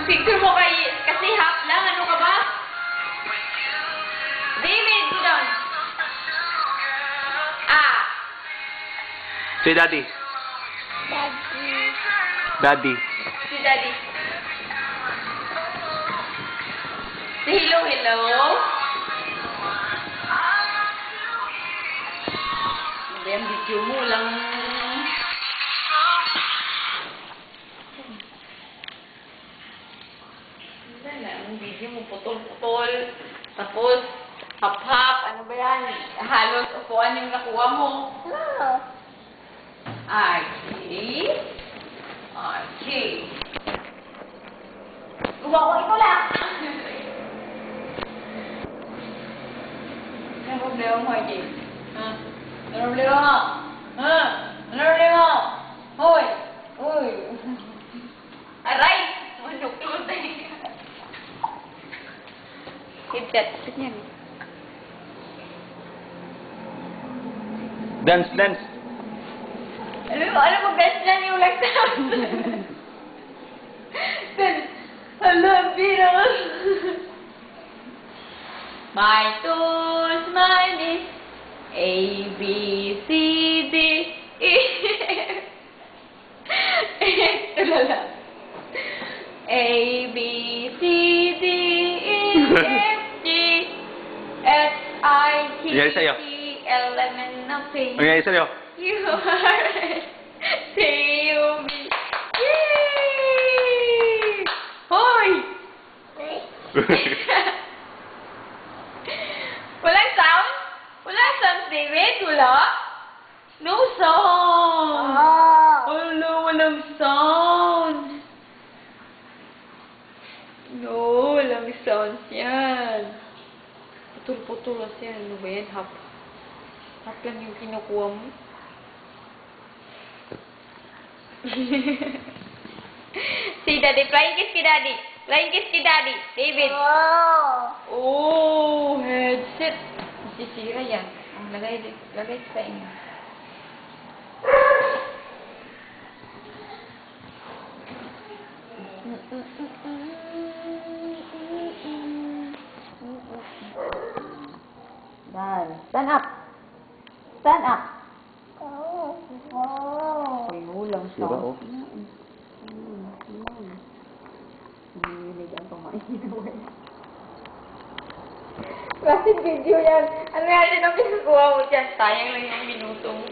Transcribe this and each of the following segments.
Picture mo kasi half lang. Ano ka ba? David, go down. Ah. Say daddy. Daddy. Si Daddy. Say hello, hello. Ano yung video mo lang? Wala, ang video mo putol-putol. Tapos, hap-hap. Ano ba yan? Halos upuan yung nakuha mo. Okay. Okay. Gumawa ko ito lang. Ano problema mo, Haji? Ha? Ano problema mo? Ha? Ano problema mo? Hoy! Hoy! Aray! Manok-tulot na yun. Headset. Ganyan. Dance, dance. Alam mo, best lang yung lagtas. Alam, birang. My tools, my miss. A, B, C, D, E. Tulala. A, B, C, D, E, F, G, H, I, K, Nangyari sa'yo? L, M, N, O, P. Ano nangyari sa'yo? You are C-U-B. Yay! Hoy! Walang sound? Walang sound, David? Wala? No sound! Wala, walang sound. No, walang sound yan. Putol-putol yan. Ano ba yan? Hap lang yung kinukuha mo. Si Daddy, flying kiss kay Daddy. Flying kiss kay Daddy. David. Oh, headset. Masisira yan. Lagay sa inyo. Stand up. Stand up. Ay, ulang siya. Diba, oh? Niligan pang mainawin. Klaseng video yan. Ano natin ang pinagawa mo dyan? Sayang lang yung minuto mo.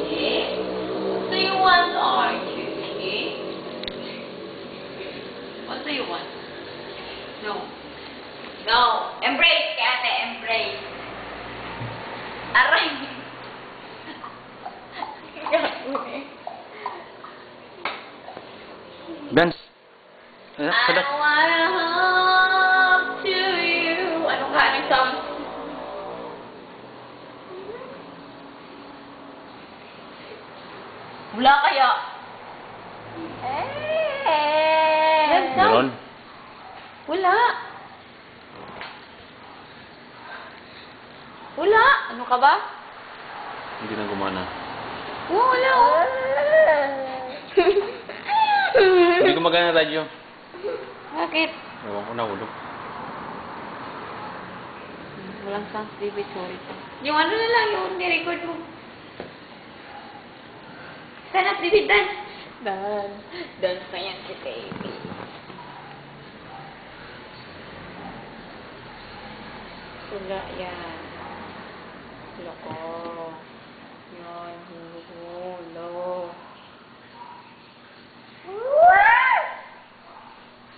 Okay. What do you want, Archie? Okay? What do you want? No. No. Embrace, kate. Embrace. Aray! Dance. I wanna hug to you. Anong ka? Anong song? Wala kaya? Meron. Wala. Wala. Ano ka ba? Hindi na gumana. Wala. Hindi gumagana na radyo. Bakit? Ewan ko, nahulog. Walang sound, David. Sorry pa. Yung ano na lang, yung nirecord mo. Stand up, David. Dance. Dance. Dance pa yan si baby. Wala yan. Loko. Yan. Hulo.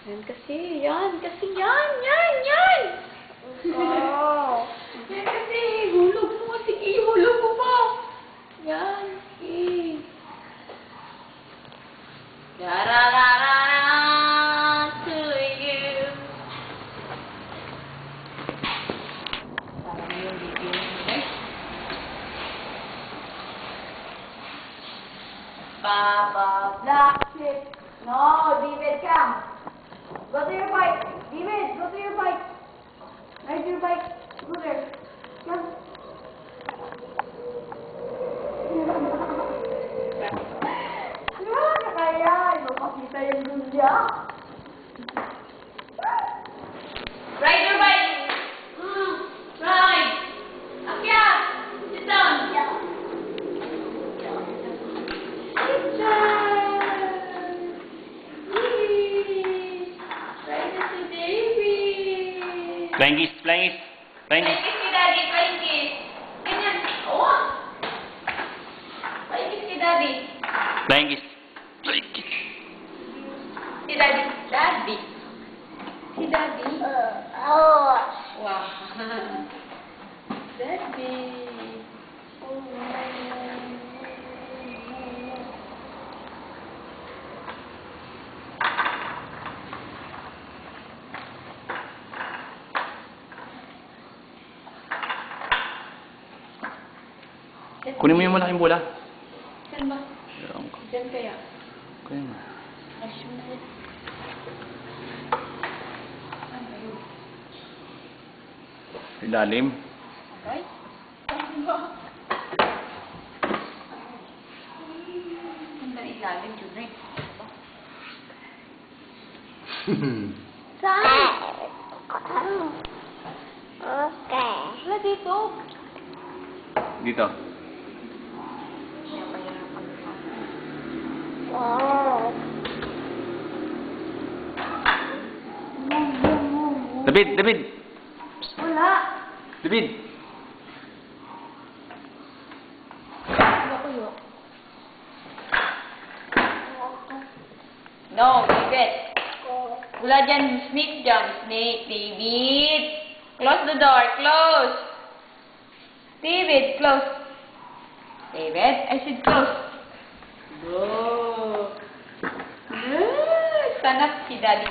Yan kasi. Yan kasi. Yan. Yan. Yan. Yan kasi. Hulog mo. Sige. Hulog mo pa. Yan. Sige. Da-da-da-da-da to you. Parang yung video mo eh. Papa Black Sheep. No, David, come. Go to your bike. David, go to your bike. Ride your bike. Go there. Come. Ano kaya? Flying kiss, flying kiss. Flying Flying kiss. kiss kay Daddy, flying kiss. Ganyan. Oo. Flying kiss kay Daddy. Flying kiss. Flying kiss. Si Daddy. Daddy. Si Daddy. Wow. Daddy. Kunin mo yung malaking bola. Saan ba? Ewan ko. Diyan kaya? Kunin mo. Nasunod. Saan ba yun? Ilalim. Okay? Saan ba? Saan ba ilalim, Junior? Saan? Okay. Wala dito. Dito. Kaya pahirapan ka. Wow. David, David. Wala. David. Yok. No, David. Wala dyan. Snake dyan. Snake, David. Close the door. Close. David, close. David, I should close. Look. Look. Stand up si Daddy.